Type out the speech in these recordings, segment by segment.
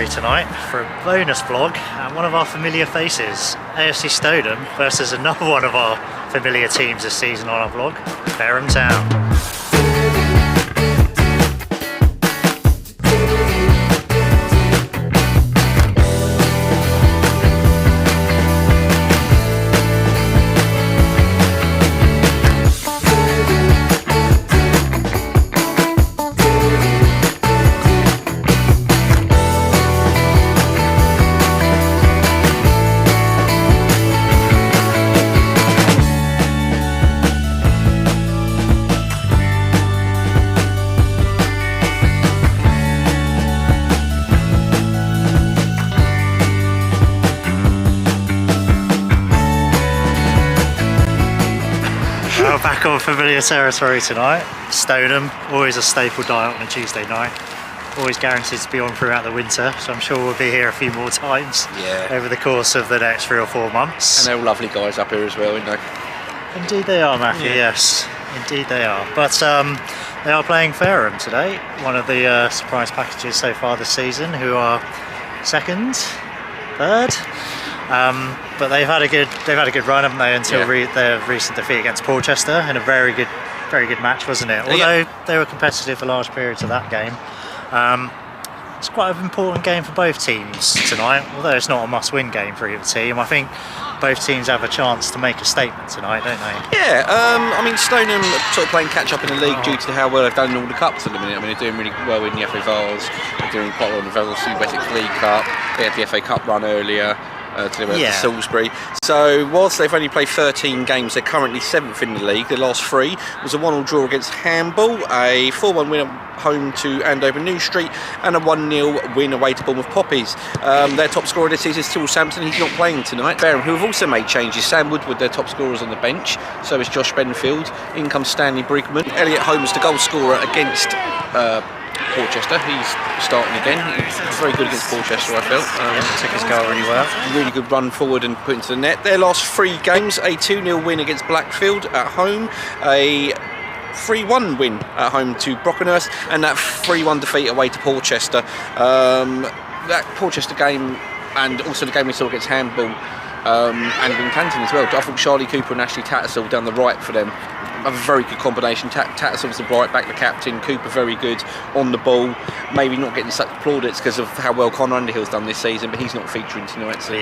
Sorry tonight for a bonus vlog and one of our familiar faces, AFC Stoneham versus another one of our familiar teams this season on our vlog, Fareham Town. Back on familiar territory tonight. Stoneham, always a staple diet on a Tuesday night. Always guaranteed to be on throughout the winter, so I'm sure we'll be here a few more times over the course of the next 3 or 4 months. And they're all lovely guys up here as well, aren't they? Indeed they are, Matthew, yes. Indeed they are. But they are playing Fareham today, one of the surprise packages so far this season, who are second, third. But they've had a good run, haven't they, until their recent defeat against Portchester in a very good match, wasn't it? Although they were competitive for large periods of that game. It's quite an important game for both teams tonight, although it's not a must-win game for either team. I think both teams have a chance to make a statement tonight, don't they? Yeah, I mean, Stoneham are sort of playing catch-up in the league due to how well they've done in all the cups at the minute. I mean, they're doing really well in the FA Vase, they're doing quite well in the Wessex League Cup, they had the FA Cup run earlier. To Salisbury. So whilst they've only played 13 games, they're currently 7th in the league. Their last 3 was a 1-1 draw against Hamble, a 4-1 win at home to Andover New Street, and a 1-0 win away to Bournemouth Poppies. Their top scorer this season is still Sampson. He's not playing tonight. Fareham, who have also made changes. Sam Woodward, their top scorers on the bench. So is Josh Benfield. In comes Stanley Brigman. Elliot Holmes, the goal scorer against Portchester. He's starting again. He was very good against Portchester, I felt. Took his goal really well. Really good run forward and put into the net. Their last 3 games, a 2-0 win against Blackfield at home, a 3-1 win at home to Brockenhurst, and that 3-1 defeat away to Portchester. That Portchester game, and also the game we saw against Hamble and Wincanton as well. I thought Charlie Cooper and Ashley Tattersall down the right for them. A very good combination. Tattersall's the right back, the captain. Cooper very good on the ball. Maybe not getting such plaudits because of how well Connor Underhill's done this season, but he's not featuring tonight, so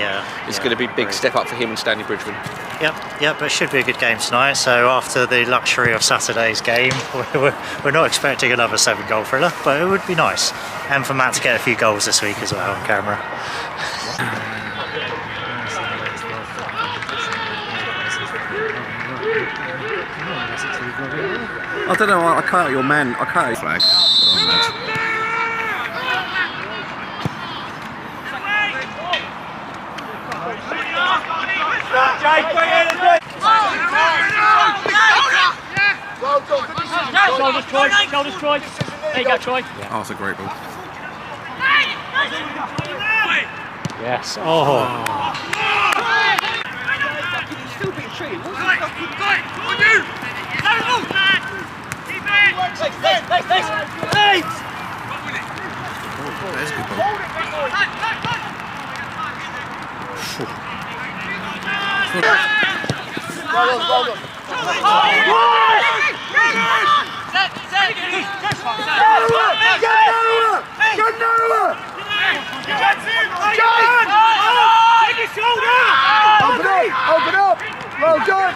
it's going to be a big step up for him and Stanley Bridgman. Yep, but it should be a good game tonight. So after the luxury of Saturday's game, we're not expecting another 7-goal thriller, but it would be nice. And for Matt to get a few goals this week as well on camera. I don't know, I cut out your man, I cut out flag. Shoulders, Troy. There you go, Troy. Oh, it's a great ball. Yes, oh. That's a good ball. Well done. Open up! Well done!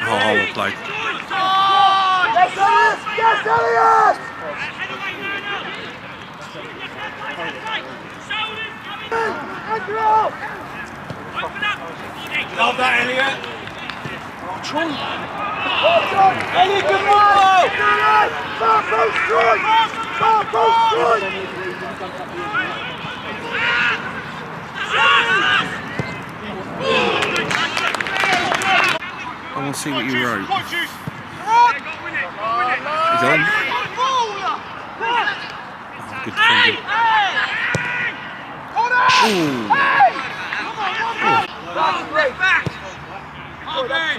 Oh, well played. Yes, Elliot! Love that, Elliot. Troy. Well done. Elliot, good ball. Far post, Troy. Far post, Troy. I want to see what you wrote. He's on. Oh, good defending. Ooh. Back.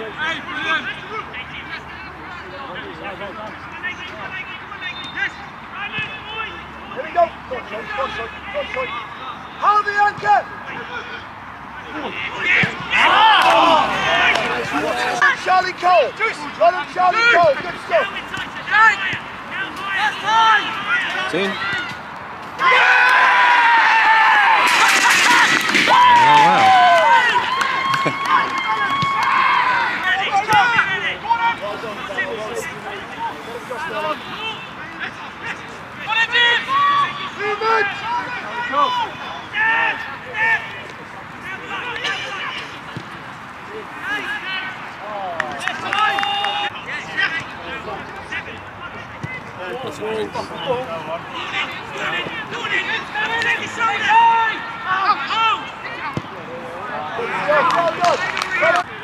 Hold the anchor! Charlie Cole! Well done, Charlie Cole! Good stuff! It's in.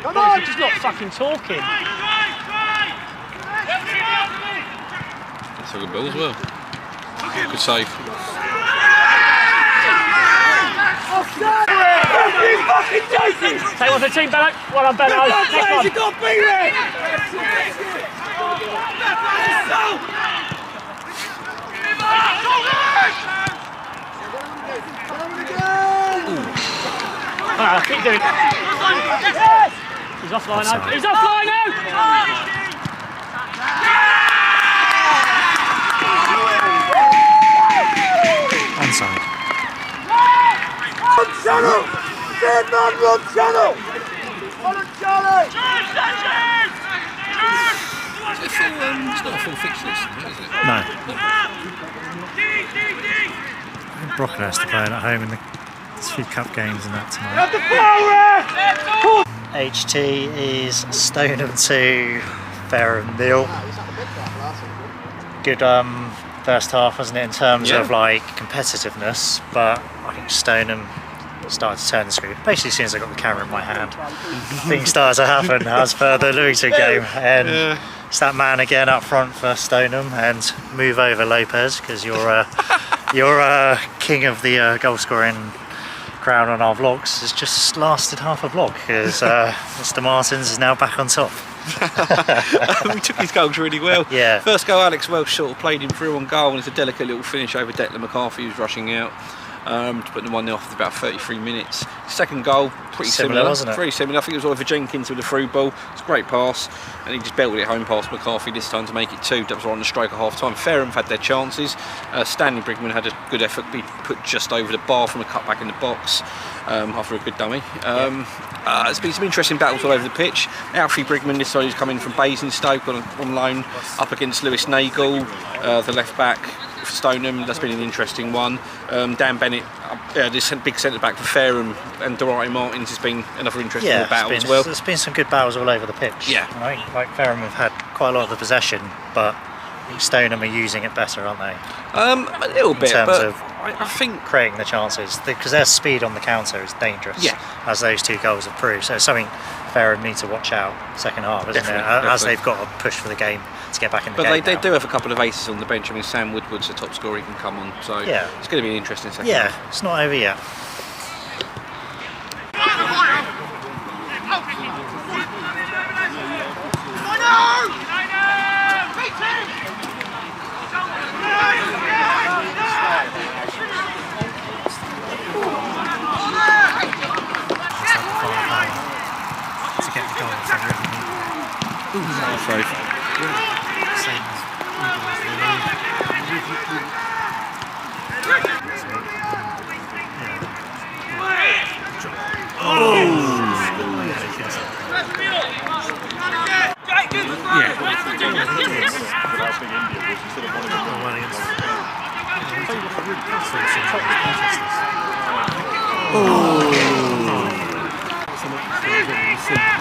Come on! He's just not fucking talking. That's a good ball as well. Good save. Take one for the team, Bello. Well done, Bello. Next one. You got to be there! Keep doing it. He's offline out. He's offline out! Onside. Run channel! Third man, run channel! Hold on, Charlie! It's not a full fixture, is it? No. Brocken has to play at home in the few cup games and that tonight. HT is Stoneham 2, Fareham 0. Good first half, wasn't it, in terms of like competitiveness, but I think Stoneham started to turn the screw. Basically, as soon as I got the camera in my hand, things started to happen as per the Luton game, and it's that man again up front for Stoneham, and move over Lopez, because you're king of the goal scoring crown on our vlogs. Has just lasted half a vlog, because Mr. Martins is now back on top. We took his goals really well. Yeah. First goal, Alex Welsh sort of played him through on goal, and it's a delicate little finish over Declan McCarthy, who's rushing out to put the 1-0 after about 33 minutes. Second goal, pretty similar, wasn't it? Very similar. I think it was Oliver Jenkins with a through ball. It's a great pass, and he just belted it home past McCarthy this time to make it 2. That was right on the stroke of half time. Fareham had their chances. Stanley Brigman had a good effort, be put just over the bar from a cutback in the box after a good dummy. It's been some interesting battles all over the pitch. Alfie Brigman this time he's come in from Basingstoke on loan up against Lewis Nagel, the left back for Stoneham. That's been an interesting one. Dan Bennett, this big centre back for Fareham, and Dorothy Martins has been another interesting battle as well. There's been some good battles all over the pitch. Yeah. Right? Like Fareham have had quite a lot of the possession, but Stoneham are using it better, aren't they? A little bit, in terms but of I think creating the chances, because their speed on the counter is dangerous. Yeah. As those 2 goals have proved. So it's something Fareham need to watch out second half, isn't it? As they've got to push for the game to get back in the game. But they do have a couple of aces on the bench. I mean, Sam Woodward's the top scorer, he can come on. So yeah, it's going to be an interesting second Yeah, half. it's not over yet. To get the goal from Save. same as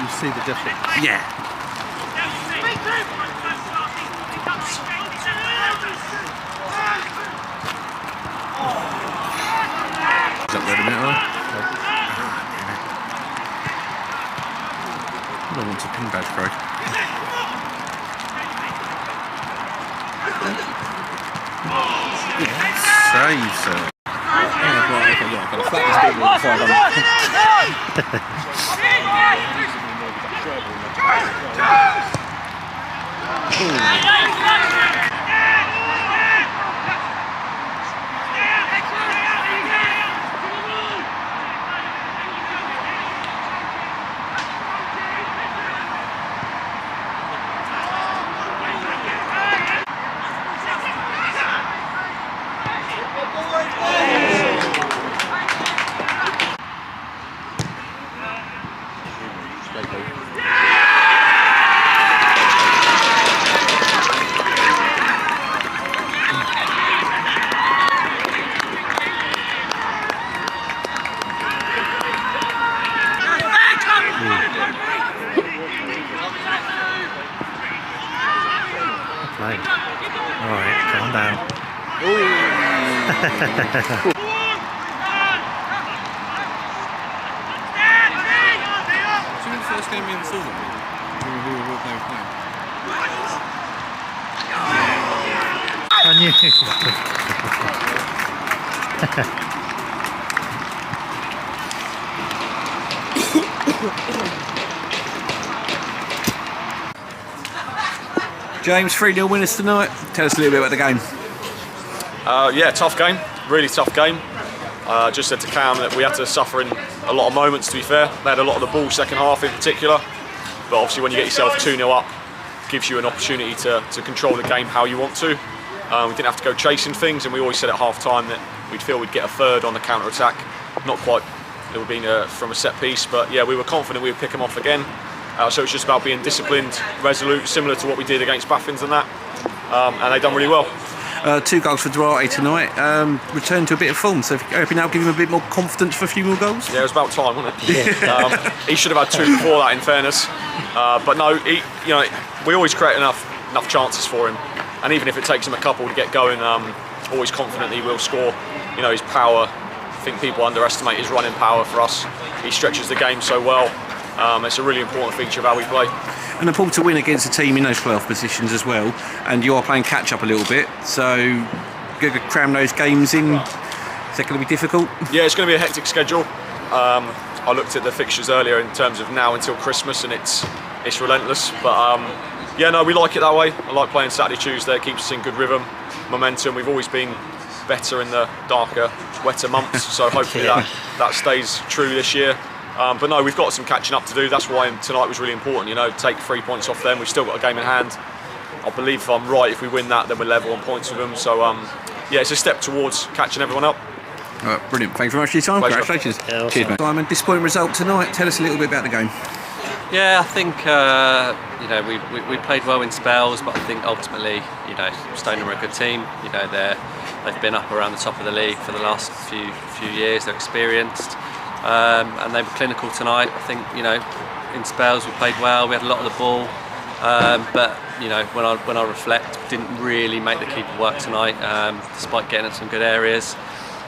You see the difference. Yeah. Is that ready now? I don't want a pin badge, Craig. Save, sir. I've got to flat this big one before I down. First game we ever saw them. I knew. James, 3-0 winners tonight. Tell us a little bit about the game. Yeah, tough game, really tough game. Just said to Cam that we had to suffer in a lot of moments, to be fair. They had a lot of the ball second half in particular, but obviously when you get yourself 2-0 up, it gives you an opportunity to control the game how you want to. We didn't have to go chasing things, and we always said at half time that we'd feel we'd get a third on the counter attack. Not quite, it would have been from a set piece, but yeah, we were confident we would pick them off again. So it's just about being disciplined, resolute, similar to what we did against Baffins and that, and they've done really well. 2 goals for Duarte tonight. Returned to a bit of form, so hoping now give him a bit more confidence for a few more goals. Yeah, it was about time, wasn't it? He should have had 2 before that, in fairness. But no, we always create enough chances for him, and even if it takes him a couple to get going, always confident he will score. His power. I think people underestimate his running power for us. He stretches the game so well. It's a really important feature of how we play. And a pull to win against a team in those 12 positions as well, and you are playing catch up a little bit, so going to cram those games in. Is that going to be difficult? Yeah, it's going to be a hectic schedule. I looked at the fixtures earlier in terms of now until Christmas, and it's relentless. But yeah, no, we like it that way. I like playing Saturday, Tuesday. It keeps us in good rhythm, momentum. We've always been better in the darker, wetter months, so hopefully that stays true this year. But no, we've got some catching up to do. That's why tonight was really important. Take 3 points off them. We've still got a game in hand. I believe, if I'm right, if we win that, then we're level on points with them. So yeah, it's a step towards catching everyone up. Brilliant. Thanks very much for your time. Pleasure. Congratulations. Yeah, awesome. Cheers, mate. Simon, disappointing result tonight. Tell us a little bit about the game. Yeah, I think we played well in spells, but I think ultimately, Stoneham are a good team. They've been up around the top of the league for the last few years. They're experienced. And they were clinical tonight. I think in spells we played well. We had a lot of the ball, but when I reflect, didn't really make the keeper work tonight. Despite getting in some good areas,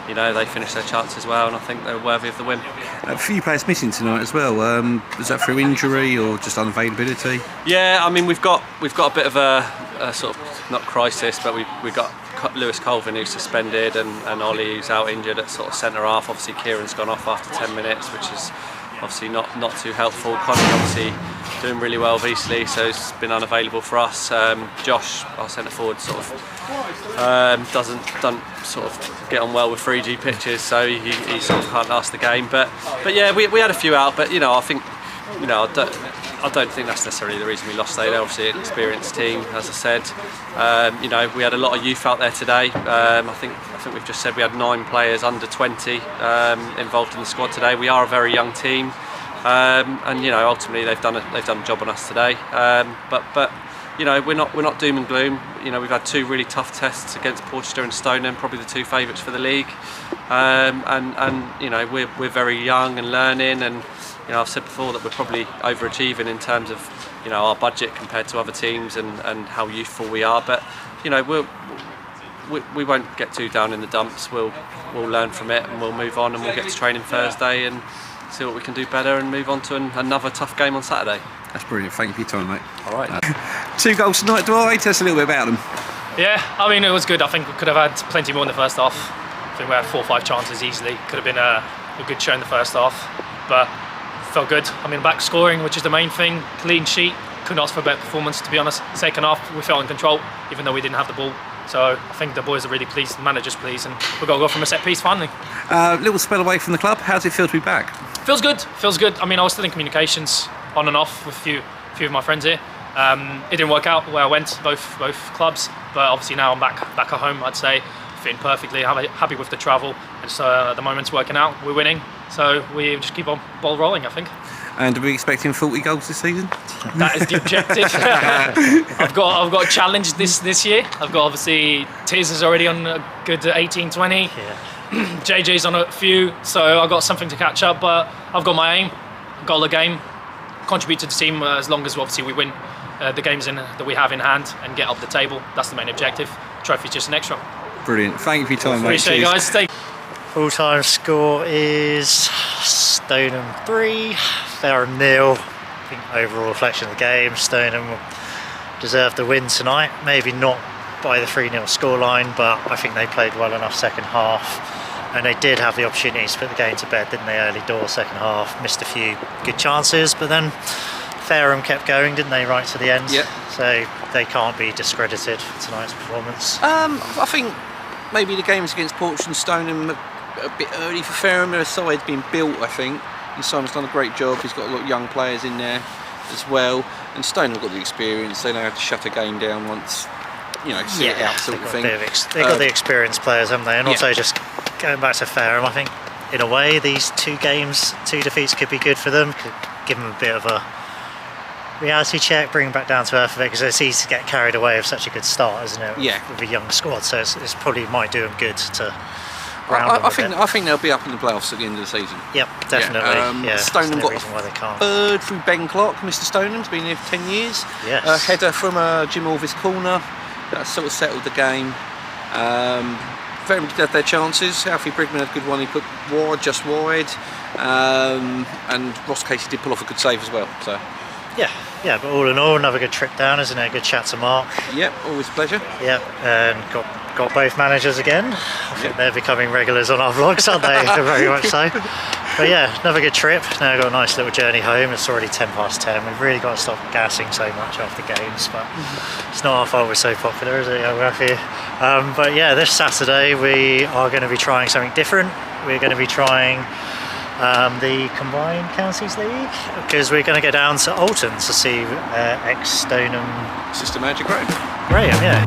they finished their chances well, and I think they were worthy of the win. A few players missing tonight as well. Was that through injury or just unavailability? Yeah, I mean we've got a bit of a sort of not crisis, but we got Lewis Colvin who's suspended and Ollie who's out injured at sort of centre half. Obviously Kieran's gone off after 10 minutes, which is obviously not too helpful. Connie obviously doing really well with Eastleigh, so he's been unavailable for us. Josh, our centre forward, sort of doesn't sort of get on well with 3G pitches, so he sort of can't last the game. But yeah, we had a few out, but I think I don't think that's necessarily the reason we lost today. They're obviously an experienced team, as I said. We had a lot of youth out there today. I think we've just said we had 9 players under 20 involved in the squad today. We are a very young team, and ultimately they've done a job on us today. But we're not doom and gloom. We've had 2 really tough tests against Portchester and Stoneham, probably the 2 favourites for the league. We're very young and learning, and I've said before that we're probably overachieving in terms of our budget compared to other teams and how youthful we are. But we won't get too down in the dumps. We'll learn from it, and we'll move on, and we'll get to training Thursday and see what we can do better and move on to another tough game on Saturday. That's brilliant. Thank you for your time, mate. All right. 2 goals tonight. Duarte, tell us a little bit about them. Yeah, I mean it was good. I think we could have had plenty more in the first half. I think we had 4 or 5 chances easily. Could have been a good show in the first half, but felt good. I mean, back scoring, which is the main thing. Clean sheet. Couldn't ask for a better performance, to be honest. Second half, we felt in control, even though we didn't have the ball. So I think the boys are really pleased, the manager's pleased, and we've got to go from a set piece finally. Little spell away from the club. How does it feel to be back? Feels good. I mean, I was still in communications on and off with a few of my friends here. It didn't work out where I went, both clubs, but obviously now I'm back at home. I'd say fitting perfectly. Happy with the travel, and so at the moment's working out. We're winning, so we just keep on ball rolling, I think. And are we expecting 40 goals this season? That is the objective. I've got a challenge this year. I've got obviously Tiz is already on a good 18, 20. Yeah. JJ's on a few, so I've got something to catch up. But I've got my aim, goal a game, contribute to the team as long as obviously we win the games that we have in hand and get up the table. That's the main objective. trophy's just an extra. Brilliant. Thank you for your time, mate. Appreciate it, Cheers. guys. Stay. Full-time score is Stoneham 3, Fareham 0. I think overall reflection of the game, Stoneham deserved the win tonight. Maybe not by the 3-0 scoreline, but I think they played well enough second half. And they did have the opportunities to put the game to bed, didn't they, early door, second half. Missed a few good chances, but then Fareham kept going, didn't they, right to the end? Yep. So they can't be discredited for tonight's performance. I think maybe the games against Portchester and Stoneham a bit early for Fareham. Their side's been built, I think, and Simon's done a great job. He's got a lot of young players in there as well, and Stoneham have got the experience. They know how to shut a game down once, you know, see it out, sort of thing. They've got the experienced players, haven't they? And also just going back to Fareham, I think in a way these 2 games, 2 defeats could be good for them. Could give them a bit of a reality check, bring them back down to earth a bit, because it's easy to get carried away with such a good start, isn't it? Yeah. With a young squad, so it's probably might do them good to round them a bit. I think they'll be up in the playoffs at the end of the season. Yep, definitely. Stoneham got reason why they can't. third through Ben Clark. Mr. Stoneham's been here for 10 years. Yes. A header from Jim Orvis corner. That sort of settled the game. Very much had their chances. Alfie Brigman had a good one. He put wide, just wide. And Ross Casey did pull off a good save as well. So. Yeah, but all in all, another good trip down, isn't it? Good chat to Mark. Yep, always a pleasure. Yep, and got both managers again. I think they're becoming regulars on our vlogs, aren't they? Very much so. But yeah, another good trip. Now we've got a nice little journey home. It's already 10:10. We've really got to stop gassing so much after games, but it's not our fault we're so popular, is it, young Rafi? But yeah, this Saturday we are going to be trying something different. We're going to be trying the Combined Counties League, because we're going to go down to Alton to see ex-Stoneham Sister Magic Graham. Graham, yeah.